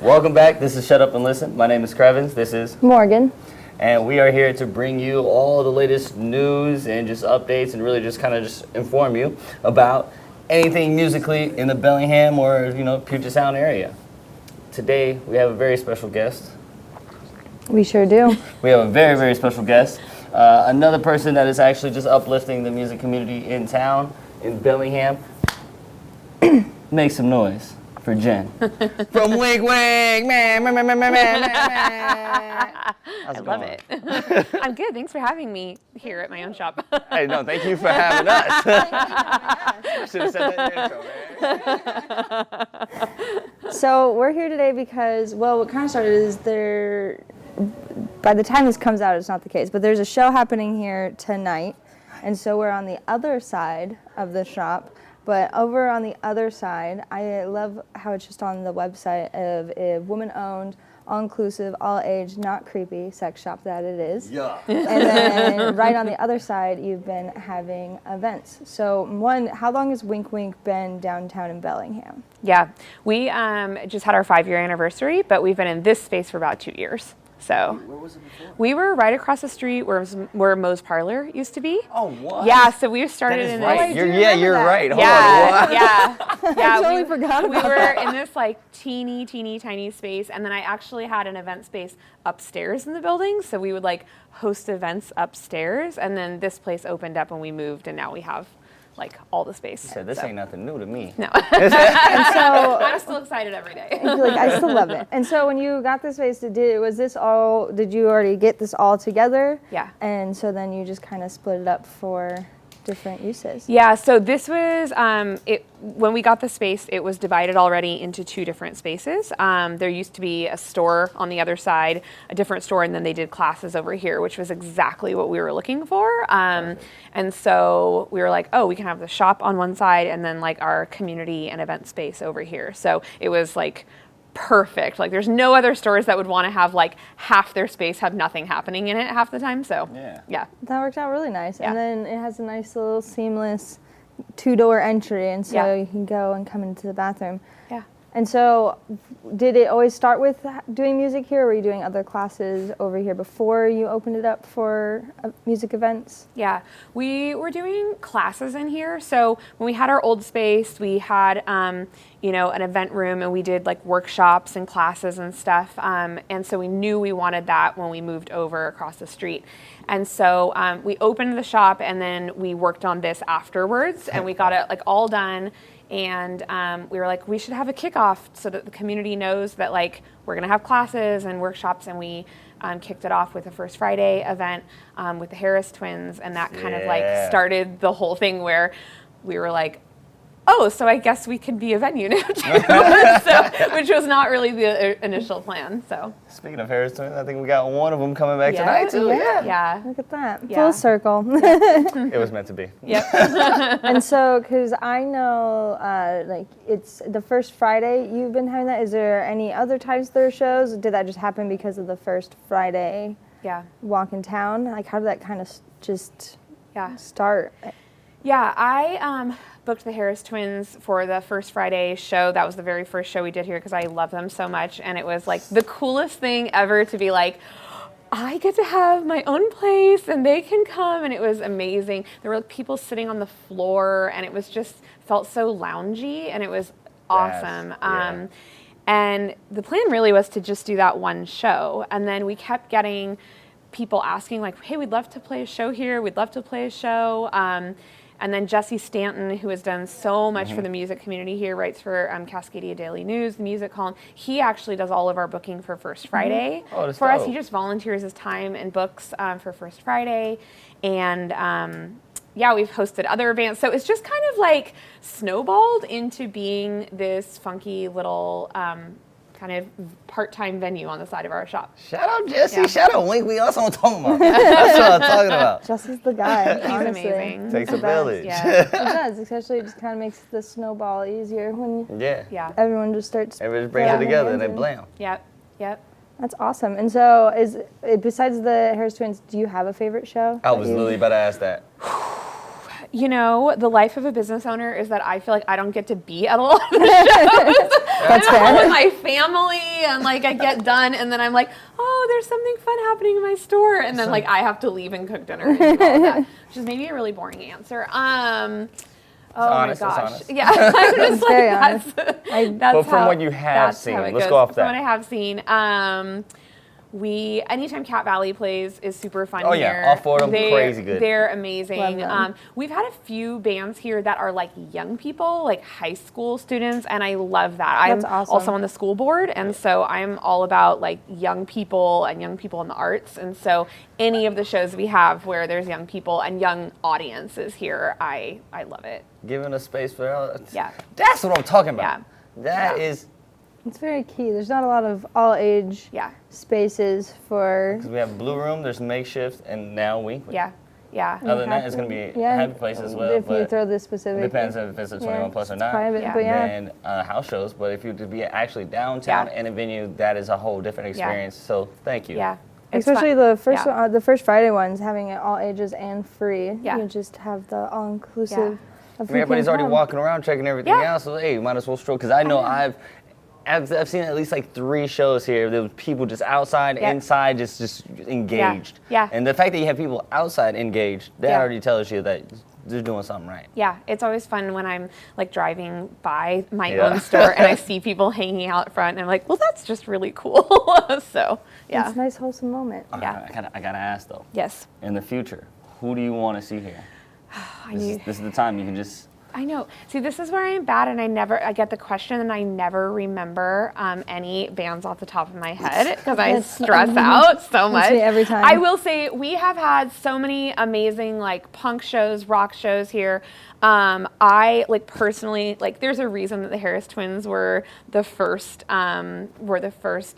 Welcome back. This is Shut Up and Listen. My name is CHRVNS. This is Morgan. And we are here to bring you all the latest news and just updates and really just kind of just inform you about anything musically in the Bellingham or, Puget Sound area. Today, we have a very special guest. We sure do. We have a very, very special guest. Another person that is actually just uplifting the music community in town, in Bellingham. Make some noise for Jen. From Wink Wink. I love it. I'm good. Thanks for having me here at my own shop. Hey, no, thank you for having us. I should have said that in the intro, man. So we're here today because, well, what kind of started is by the time this comes out, it's not the case, but there's a show happening here tonight, and so we're on the other side of the shop. But over on the other side, I love how it's just on the website of a woman-owned, all-inclusive, all-age, not creepy sex shop that it is. Yeah. And then right on the other side, you've been having events. So how long has Wink Wink been downtown in Bellingham? Yeah, we just had our 5-year anniversary, but we've been in this space for about 2 years. So Where was it before? we were right across the street where Moe's Parlor used to be. Oh, what? Yeah, so we started That is in right. this. You're right. Hold on, Yeah, what? yeah. I totally forgot about We were that. in this like teeny tiny space, and then I actually had an event space upstairs in the building, so we would like host events upstairs, and then this place opened up and we moved, and now we have like all the space. You said this ain't nothing new to me. No. And so I'm still excited every day. I still love it. And so when you got this space, did you already get this all together? Yeah. And so then you just kind of split it up for different uses. Yeah, so this was, when we got the space, it was divided already into 2 different spaces. There used to be a store on the other side, a different store, and then they did classes over here, which was exactly what we were looking for. And so we were like, oh, we can have the shop on one side and then like our community and event space over here. So it was like perfect. Like there's no other stores that would want to have like half their space have nothing happening in it half the time. So yeah. That worked out really nice. Yeah. And then it has a nice little seamless 2-door entry, and so you can go and come into the bathroom. Yeah. And so did it always start with doing music here, or were you doing other classes over here before you opened it up for music events? Yeah, we were doing classes in here. So when we had our old space, we had, an event room, and we did like workshops and classes and stuff. And so we knew we wanted that when we moved over across the street. And so we opened the shop, and then we worked on this afterwards, and we got it like all done. And we were like, we should have a kickoff so that the community knows that like we're gonna have classes and workshops, and we kicked it off with a First Friday event with the Harris twins, and that kind of like started the whole thing where we were like, oh, so I guess we could be a venue now too, which was not really the initial plan. So Speaking of Harris twins, I think we got one of them coming back tonight too. Yeah. Look at that. Yeah. Full circle. It was meant to be. Yep. And so, because I know, it's the First Friday you've been having that. Is there any other times there are shows? Did that just happen because of the First Friday walk in town? Like, how did that kind of just start? Yeah, I booked the Harris twins for the First Friday show. That was the very first show we did here because I love them so much. And it was like the coolest thing ever to be like, I get to have my own place and they can come. And it was amazing. There were like people sitting on the floor, and it was just felt so loungy, and it was awesome. And the plan really was to just do that one show. And then we kept getting people asking like, hey, we'd love to play a show here. We'd love to play a show. And then Jesse Stanton, who has done so much for the music community here, writes for Cascadia Daily News, the music column. He actually does all of our booking for First Friday for us. He just volunteers his time and books for First Friday. And we've hosted other events. So it's just kind of like snowballed into being this funky little kind of part-time venue on the side of our shop. Shout out Jesse, shout out Wink. That's what I'm talking about. That's what I'm talking about. Jesse's the guy. He's honestly. amazing. Takes a village. Yeah. It does, especially it just kind of makes the snowball easier when Yeah. everyone just starts. Everybody brings it together and then blam. Yep. That's awesome. And so, besides the Harris twins, do you have a favorite show? I was literally about to ask that. You know, the life of a business owner is that I feel like I don't get to be at a lot of the shows. That's I'm home fair. with my family, and like I get done, and then I'm like, oh, there's something fun happening in my store, and then like I have to leave and cook dinner and do all of that, which is maybe a really boring answer. Oh honest, my it's gosh. honest. Yeah, I'm just like, very that's, honest. that's But from how, what you have that's seen, how it let's goes. go off From that. what I have seen, anytime Cat Valley plays is super fun Oh, here. yeah, all four of them crazy good. They're amazing. Love them. We've had a few bands here that are like young people, like high school students, and I love that. That's I'm awesome. also on the school board, and so I'm all about like young people and young people in the arts. And so any of the shows we have where there's young people and young audiences here, I love it. Giving a space for Yeah. That's what I'm talking about. Yeah. That Yeah. is It's very key. There's not a lot of all age Yeah. spaces for. because we have Blue Room, there's Makeshift, and now Wink. Yeah. Yeah. Other than that, it's going to be a happy place as well. If you but throw the it specific. depends if it's a 21 plus or it's not. private, Yeah. but yeah. Then house shows, but if you to be actually downtown Yeah. in a venue, that is a whole different experience. So thank you. Yeah. It's Especially fun. the first Yeah. the first Friday ones, having it all ages and free. Yeah. You just have the all inclusive. I mean, everybody's already walking around checking everything Yeah. out, so hey, you might as well stroll. Because I know I've seen at least like 3 shows here. There was people just outside, Yeah. inside, just engaged. Yeah. And the fact that you have people outside engaged, that Yeah. already tells you that they're doing something right. Yeah, it's always fun when I'm like driving by my Yeah. own store and I see people hanging out front, and I'm like, well, that's just really cool. So, yeah. It's a nice wholesome moment. Yeah. I gotta ask though. Yes. In the future, who do you want to see here? I This knew. is the time you can just. I know. See, this is where I'm bad, and I get the question, and I never remember any bands off the top of my head because I That's- stress out so much. me every time. I will say we have had so many amazing like punk shows, rock shows here. I like personally like. There's a reason that the Harris Twins were the first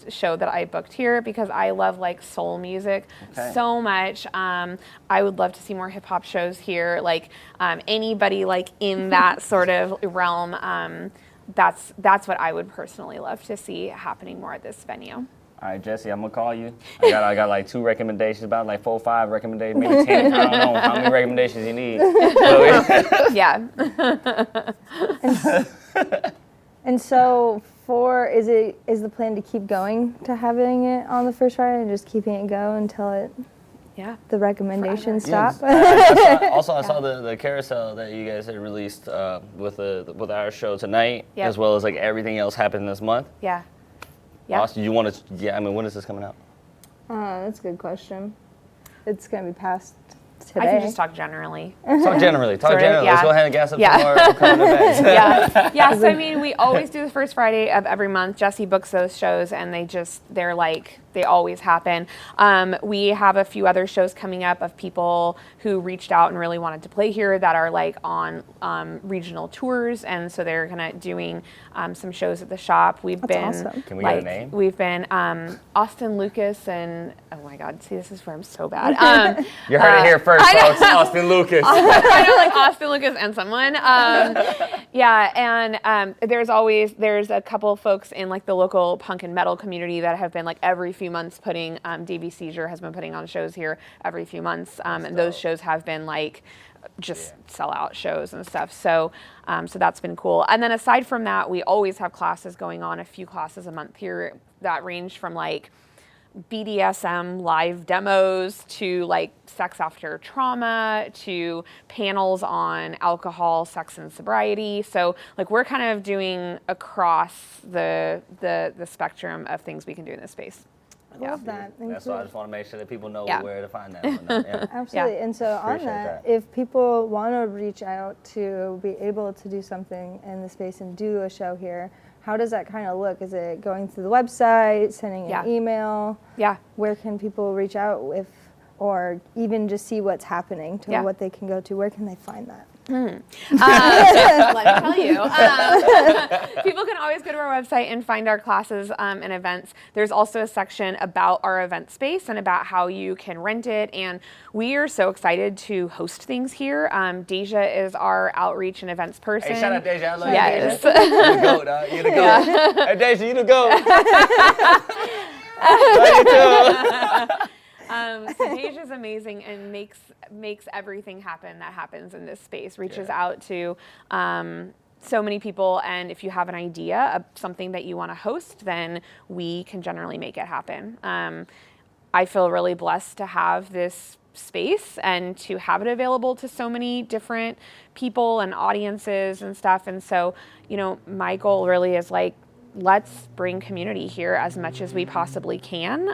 show that I booked here because I love like soul music so much. I would love to see more hip hop shows here. Like anybody like in that sort of realm. That's what I would personally love to see happening more at this venue. All right, Jesse, I'm gonna call you. I got like 2 recommendations, about like 4 or 5 recommendations, maybe 10. I don't know how many recommendations you need. Yeah. And so, is the plan to keep going to having it on the first Friday and just keeping it go until Yeah. the recommendations Yeah, stop? I saw the carousel that you guys had released with our show tonight, Yep. as well as like everything else happening this month. Yeah. Yeah. Austin, you want to? Yeah, I mean, when is this coming out? That's a good question. It's gonna be past today. I can just talk generally. Talk generally. Sort of, Let's yeah. go ahead and gas up Yeah. some more upcoming events. Yeah. So I mean, we always do the first Friday of every month. Jesse books those shows, and they always happen. We have a few other shows coming up of people who reached out and really wanted to play here that are like on regional tours, and so they're kind of doing some shows at the shop. We've been awesome. Can we get a name? We've been Austin Lucas and oh my God, see this is where I'm so bad. You heard it here first, folks. Austin Lucas. I know, like Austin Lucas and someone. And there's a couple folks in like the local punk and metal community that have been like every few months putting DV Seizure has been putting on shows here every few months, and those shows have been like just sellout shows and stuff. So that's been cool. And then aside from that, we always have classes going on, a few classes a month here that range from like BDSM live demos to like sex after trauma to panels on alcohol, sex, and sobriety. So like we're kind of doing across the spectrum of things we can do in this space. I love that. Thank That's you. why I just want to make sure that people know Yeah. where to find that. And whatnot. Yeah. Absolutely. And so on Appreciate that, that. if people want to reach out to be able to do something in the space and do a show here, how does that kind of look? Is it going through the website, sending Yeah. an email? Yeah. Where can people reach out or even just see what's happening to Yeah. what they can go to? Where can they find that? Let me tell you. People can always go to our website and find our classes and events. There's also a section about our event space and about how you can rent it. And we are so excited to host things here. Deja is our outreach and events person. Hey, shout out Deja. I love Yes. you, Deja. You the goat, dog. You the goat. Hey, Deja, you the goat. Love you too. So Deja's amazing and makes everything happen that happens in this space. Reaches out to so many people, and if you have an idea of something that you want to host, then we can generally make it happen. I feel really blessed to have this space and to have it available to so many different people and audiences and stuff. And so, my goal really is like, let's bring community here as much as we possibly can.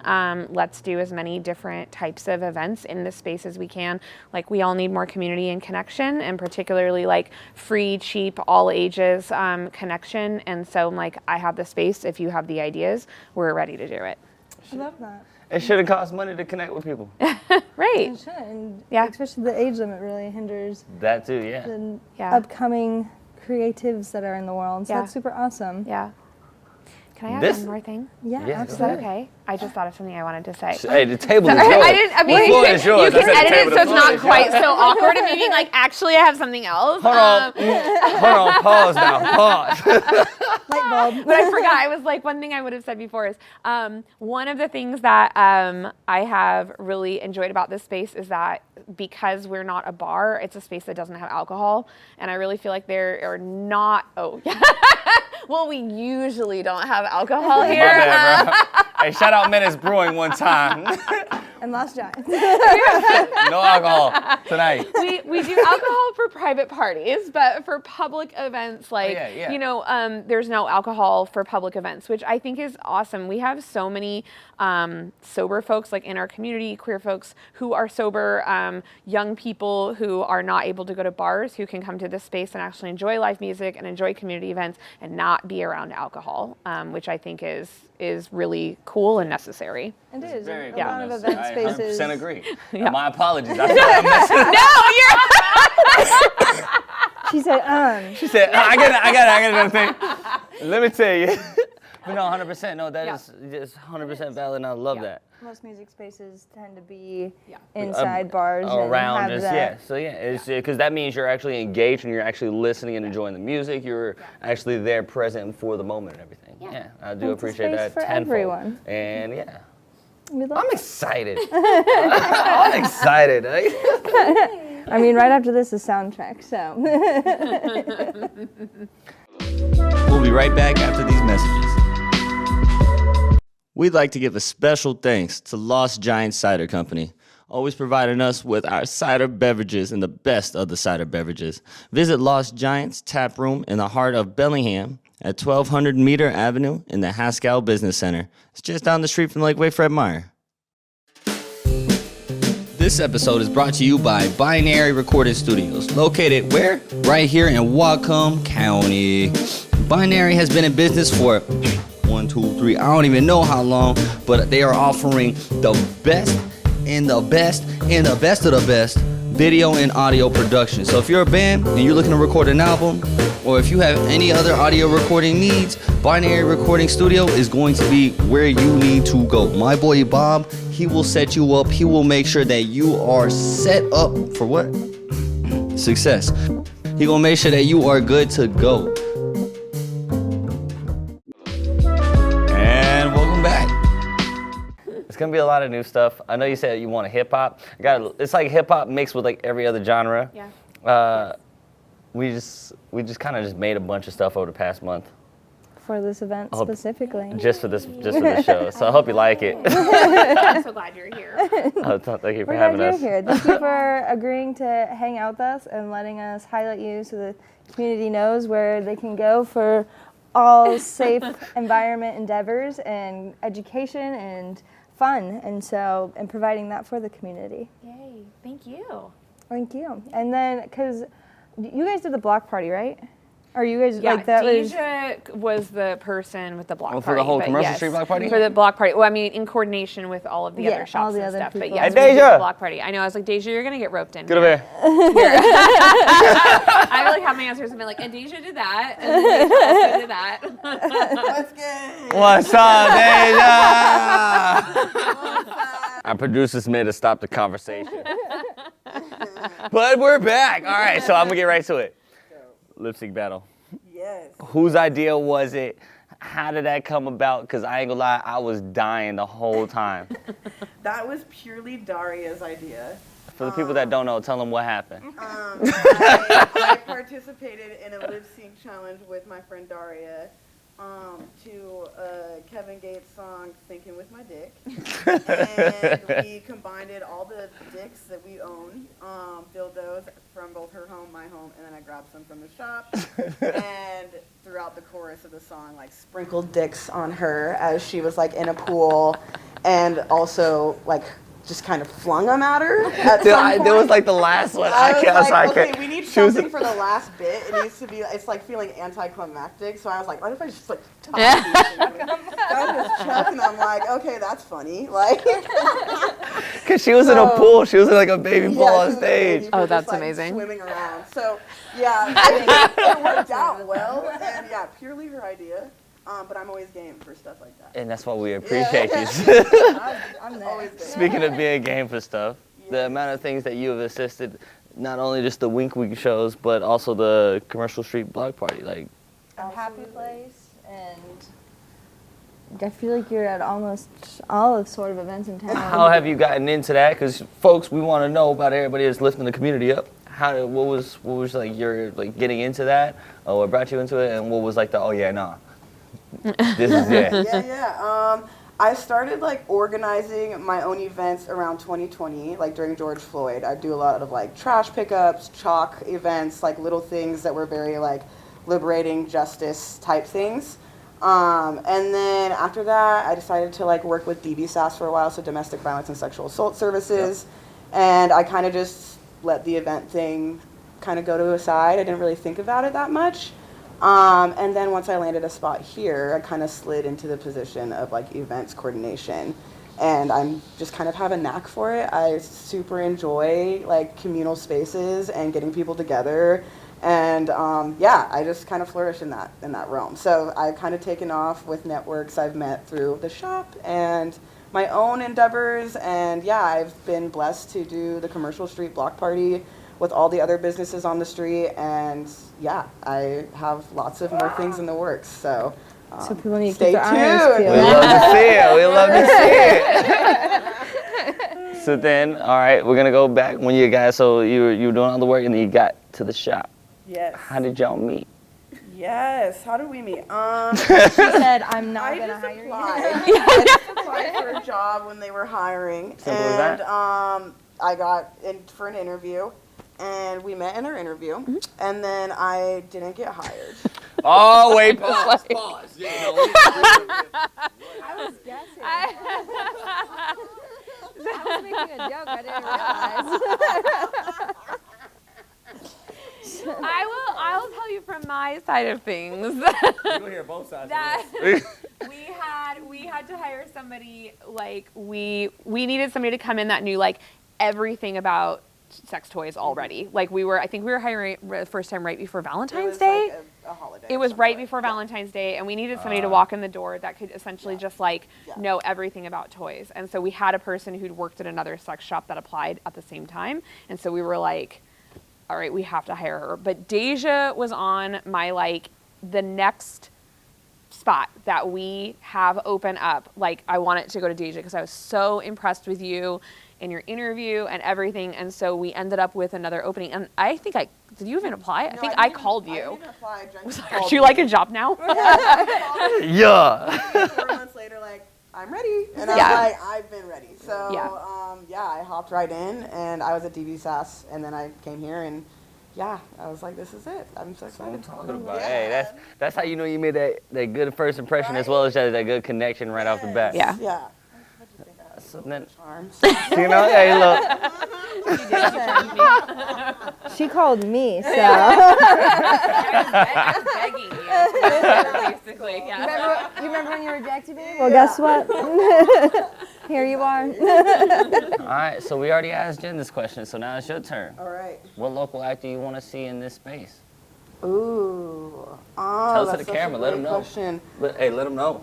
Let's do as many different types of events in this space as we can. Like, we all need more community and connection, and particularly like free, cheap, all ages connection. And so I'm like, I have the space. If you have the ideas, we're ready to do it. I love that. It shouldn't cost money to connect with people. Right. It should. And Yeah. especially the age limit really hinders That too, yeah. the Yeah. upcoming creatives that are in the world. So Yeah. that's super awesome. Yeah. Can I add This- one more thing? Yeah, Yeah, Is that absolutely. okay? I just thought of something I wanted to say. Hey, the table is Sorry, yours. I mean, The floor is yours. you I can said the edit table, it the so it's floor not is quite yours. so awkward and me being like, actually, I have something else. Hold on, pause now, pause. Light bulb. But I forgot. I was like, one thing I would have said before is one of the things that I have really enjoyed about this space is that because we're not a bar, it's a space that doesn't have alcohol. And I really feel like there are not, well, we usually don't have alcohol My here. bad, bro. Hey, shout out Menace Brewing one time. And Lost Giants. No alcohol tonight. We do alcohol for private parties, but for public events, like, yeah. there's no alcohol for public events, which I think is awesome. We have so many sober folks, like in our community, queer folks who are sober, young people who are not able to go to bars, who can come to this space and actually enjoy live music and enjoy community events and not be around alcohol, which I think is really cool and necessary. It is. Very A lot of honest. event I spaces. 100% agree. Yeah. My apologies. I thought I messed it up. No, you're. She said, She said, I got another thing. Let me tell you. But no, 100%. No, that is just 100% valid, and I love that. most music spaces tend to be Yeah. inside bars Around and have just, that. So it's because that means you're actually engaged and you're actually listening and enjoying the music. You're actually there present for the moment and everything. Yeah, I do It's a appreciate space that for tenfold. everyone. And yeah. We love I'm excited. I'm excited. I mean, right after this is soundtrack, so. We'll be right back after these messages. We'd like to give a special thanks to Lost Giant Cider Company, always providing us with our cider beverages and the best of the cider beverages. Visit Lost Giant's Tap Room in the heart of Bellingham at 1200 Meter Avenue in the Haskell Business Center. It's just down the street from Lakeway Fred Meyer. This episode is brought to you by Binary Recording Studios, located where? Right here in Whatcom County. Binary has been in business for 1, 2, 3, I don't even know how long, but they are offering the best and the best and the best of the best video and audio production. So if you're a band and you're looking to record an album, or if you have any other audio recording needs, Binary Recording Studio is going to be where you need to go. My boy Bob, he will set you up. He will make sure that you are set up for what? Success. He gonna make sure that you are good to go. And welcome back. It's gonna be a lot of new stuff. I know you said you want a hip hop. It's like hip hop mixed with like every other genre. Yeah. We just kind of just made a bunch of stuff over the past month, For this event hope- specifically. just for this show. So I hope you like it. I'm so glad you're here. Thank you for We're glad having you're us. here. Thank you for agreeing to hang out with us and letting us highlight you so the community knows where they can go for all safe environment endeavors and education and fun. And providing that for the community. Yay! Thank you. Thank you. And then, because you guys did the block party, right? Or you guys, Yeah, like, that was... Deja was the person with the block Oh, party. for the whole but Commercial yes, Street block party? For the block party. Well, I mean, in coordination with all of the Yeah, other all shops the and other stuff. But people. yes, Hey, we did Deja! the block party. I know. I was like, Deja, you're gonna get roped in. Get over here. I like how my answers have been like, and Deja did that, and then Deja also did that. What's up, Deja? Our producers made us stop the conversation. But we're back. All right, so I'm gonna get right to it. Lip sync battle. Yes. Whose idea was it? How did that come about? Because I ain't gonna lie, I was dying the whole time. That was purely Daria's idea. For the people that don't know, tell them what happened. I participated in a lip sync challenge with my friend Daria to Kevin Gates' song "Thinking with My Dick," and we combined all the dicks that we own, dildos from both her home, my home, and then I grabbed some from the shop, and throughout the chorus of the song, like sprinkled dicks on her as she was like in a pool, and also like just kind of flung them at her. There was like the last one. I was like, okay, we need something for the last bit. It needs to be, it's like feeling anticlimactic. So I was like, what if I just like talk to you? I was just chucking. I'm like, okay, that's funny. Like, because she was in a pool. She was in like a baby pool on stage. Oh, that's just, like, amazing. Swimming around. So yeah, it worked out well. And yeah, purely her idea. But I'm always game for stuff like that. And that's why we appreciate you. I'm always game. Speaking of being game for stuff, the amount of things that you have assisted, not only just the Wink Week shows, but also the Commercial Street Block Party. Like, A happy place, and I feel like you're at almost all of sort of events in town. how have you gotten into that? Because folks, we want to know about everybody that's lifting the community up. What was like your like getting into that, or what brought you into it, and what was like the this is it. Yeah. I started like organizing my own events around 2020, like during George Floyd. I do a lot of like trash pickups, chalk events, like little things that were very like liberating justice type things. And then after that, I decided to like work with DBSAS for a while, so domestic violence and sexual assault services. Yep. And I kind of just let the event thing kind of go to the side. I didn't really think about it that much. And then once I landed a spot here, I kind of slid into the position of like events coordination, and I'm just kind of have a knack for it. I super enjoy like communal spaces and getting people together, and yeah, I just kind of flourish in that realm. So I've kind of taken off with networks I've met through the shop and my own endeavors, and yeah, I've been blessed to do the Commercial Street Block Party with all the other businesses on the street, and yeah, I have lots of more things in the works. So people need to stay keep their eyes tuned. peeled. We love to see it. We love to see it. So then, all right, we're gonna go back when you guys. So you were doing all the work, and then you got to the shop. Yes. How did y'all meet? Yes. How did we meet? She said, "I'm not I gonna just hire you." I just applied for a job when they were hiring, Simple as that. and I got in for an interview. And we met in our interview, and then I didn't get hired. Oh wait, pause. I was guessing. I was making a joke. I didn't realize. I'll tell you from my side of things. You'll hear both sides. That we had to hire somebody, like we needed somebody to come in that knew like everything about sex toys already. Like I think we were hiring the first time right before Valentine's Day. Like a holiday. It was right before Valentine's Day, and we needed somebody to walk in the door that could essentially just like know everything about toys. And so we had a person who'd worked at another sex shop that applied at the same time. And so we were like, all right, we have to hire her. But Deja was on my like the next spot that we have open up. Like I wanted to go to Deja because I was so impressed with you in your interview and everything, and so we ended up with another opening. And I think did you even apply? I think I called you. I didn't apply. Would you like a job now? Yeah. 4 months later, like, I'm ready. And I was like, I've been ready. So, I hopped right in, and I was at DBSAS, and then I came here, and yeah, I was like, this is it. I'm so excited. Hey, that's how you know you made that good first impression, as well as that good connection right off the bat. Yeah. Yeah. So then, Charms. you know, hey, look. She called me, so. Begging you, basically. Yeah. You remember when you rejected me? Well, guess what? Here you are. All right, so we already asked Jen this question, so now it's your turn. All right. What local act do you want to see in this space? Ooh. Tell us to the camera. Let them know. Question. Let them know.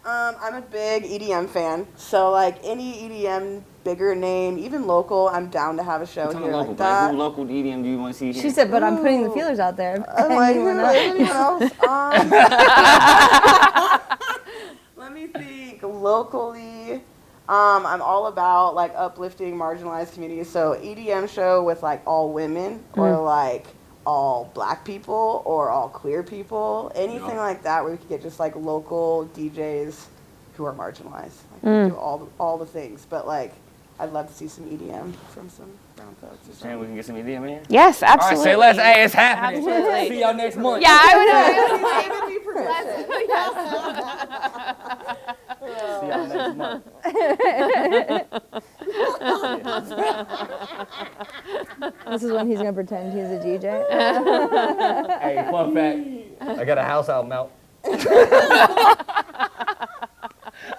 I'm a big EDM fan, so like any EDM bigger name, even local, I'm down to have a show here local, like that. Who local EDM do you want to see here? She said, but I'm putting the feelers out there. I'm like, Anyone else? anyone else? Let me think. Locally, I'm all about like uplifting marginalized communities. So EDM show with like all women or like all black people or all queer people, anything like that where we could get just like local DJs who are marginalized. Like, we do all the things, but like I'd love to see some EDM from some brown folks. Or And something. we can get some EDM in here. Yes, All right, absolutely. say less. Hey, it's happening. Absolutely. See y'all next month. Yeah, I would. Giving me permission. See y'all next month. This is when he's gonna pretend he's a DJ. Hey, fun fact. I got a house out mount.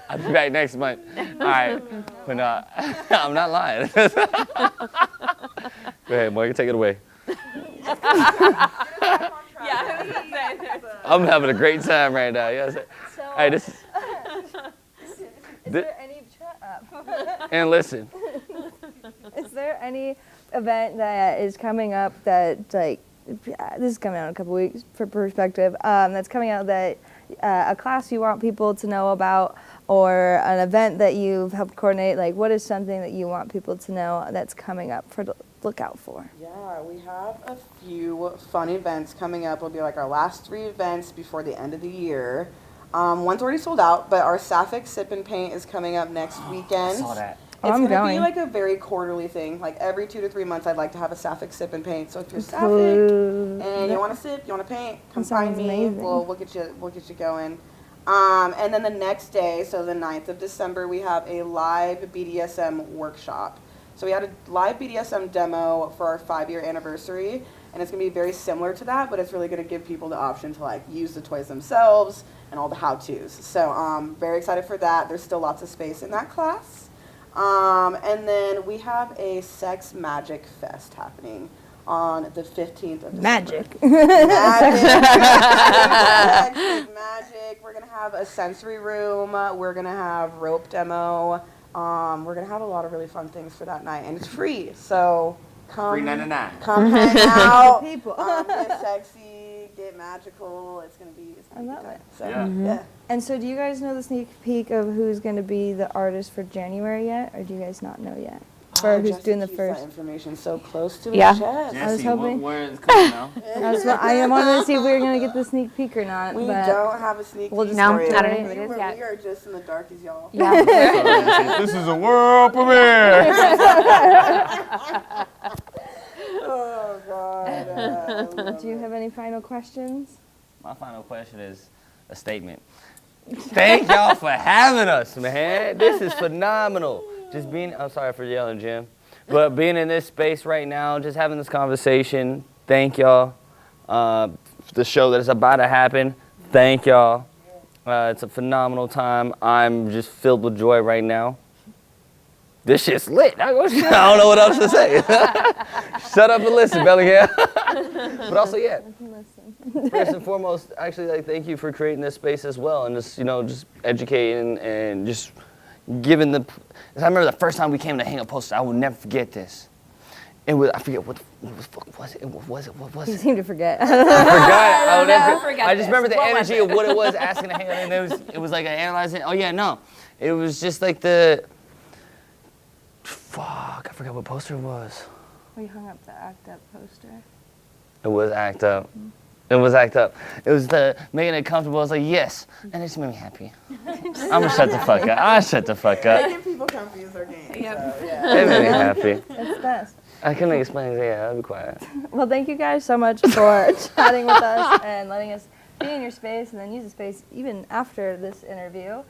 I'll be back next month. All right. But I'm not lying. Go ahead, Morgan, take it away. I'm having a great time right now. Yes. Hey, this is. Is there any And listen. Is there any event that is coming up that like this is coming out in a couple weeks for perspective that's coming out that a class you want people to know about or an event that you've helped coordinate? Like what is something that you want people to know that's coming up for to look out for? Yeah, we have a few fun events coming up. It'll be like our last 3 events before the end of the year. One's already sold out, but our Sapphic Sip and Paint is coming up next weekend. I saw that. It's I'm gonna going. be like a very quarterly thing. Like every 2 to 3 months, I'd like to have a Sapphic Sip and Paint. So if you're Sapphic and you want to sip, you want to paint, come find sounds me. amazing. We'll get you going. And then the next day, so the 9th of December, we have a live BDSM workshop. So we had a live BDSM demo for our 5-year anniversary, and it's gonna be very similar to that, but it's really gonna give people the option to like use the toys themselves and all the how-tos. So very excited for that. There's still lots of space in that class. And then we have a Sex Magic Fest happening on the 15th of December. Magic. Magic. We're gonna have a sensory room. We're gonna have rope demo. We're gonna have a lot of really fun things for that night, and it's free. So come, $3.99. come hang out, People. get sexy, get magical. It's gonna be a love good time. it. So Yeah. yeah. And so do you guys know the sneak peek of who's going to be the artist for January yet? Or do you guys not know yet? For who's Jesse doing the keeps first? that information so close to Yeah. his chest. Jesse, hoping- where is it coming now? I wanted to see if we were going to get the sneak peek or not. We but don't have a sneak We'll peek just No, for you. I don't know who it is We yet. are just in the dark as y'all. Yeah. This is a world premiere. Oh God. Do you have any final questions? My final question is a statement. Thank y'all for having us, man. This is phenomenal. Just being, I'm sorry for yelling, Jim, but being in this space right now, just having this conversation. Thank y'all. The show that is about to happen. Thank y'all. It's a phenomenal time. I'm just filled with joy right now. This shit's lit. I don't know what else to say. Shut up and listen, Bellingham. But also, yeah. First and foremost, actually, like, thank you for creating this space as well, and just, just educating and just giving the. I remember the first time we came to hang up posters. I will never forget this. It was, I forget what the fuck was it? What was You it? seem to forget. I forgot. I will never forget I just this. remember the What was energy of what it was asking to hang out, and it was like analyzing. Oh yeah, no, it was just like the. Fuck, I forgot what poster it was. We hung up the Act Up poster. It was Act Up. It was Act Up. It was the making it comfortable. I was like, yes. And it just made me happy. I'm gonna shut the fuck up. I'll shut the fuck up. Making people confuse their game. Yep. So, yeah. It made me happy. That's best. I couldn't explain it. Yeah, I'll be quiet. Well, thank you guys so much for chatting with us and letting us be in your space and then use the space even after this interview.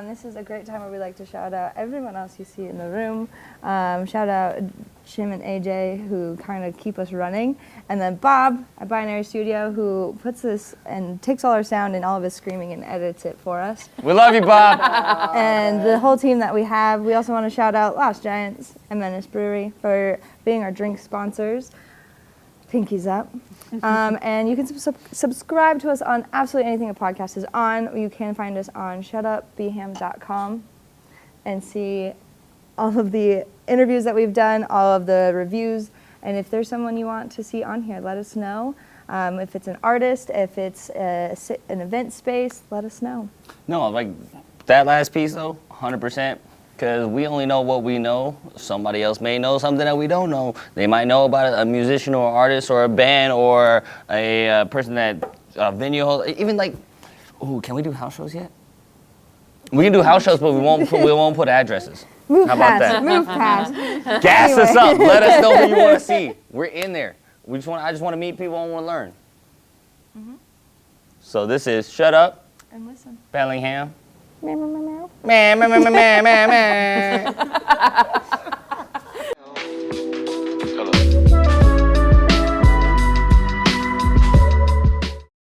This is a great time where we like to shout out everyone else you see in the room. Shout out Jim and AJ who kind of keep us running. And then Bob at Binary Studio who puts this and takes all our sound and all of his screaming and edits it for us. We love you, Bob. And the whole team that we have. We also want to shout out Lost Giants and Menace Brewery for being our drink sponsors. Pinkies up. And you can subscribe to us on absolutely anything a podcast is on. You can find us on shutupbeham.com and see all of the interviews that we've done, all of the reviews. And if there's someone you want to see on here, let us know. If it's an artist, if it's an event space, let us know. No, like that last piece though, 100%. because we only know what we know. Somebody else may know something that we don't know. They might know about a musician or artist or a band or a person that venue holds. Even like, ooh, can we do house shows yet? We can do house shows, but we won't put addresses. Move How about past. that? Move past. Gas us up. Let us know who you want to see. We're in there. I just want to meet people and want to learn. So this is Shut Up, And listen. Bellingham. Meow, meow, meow, meow. Man, man, man, man, man, man.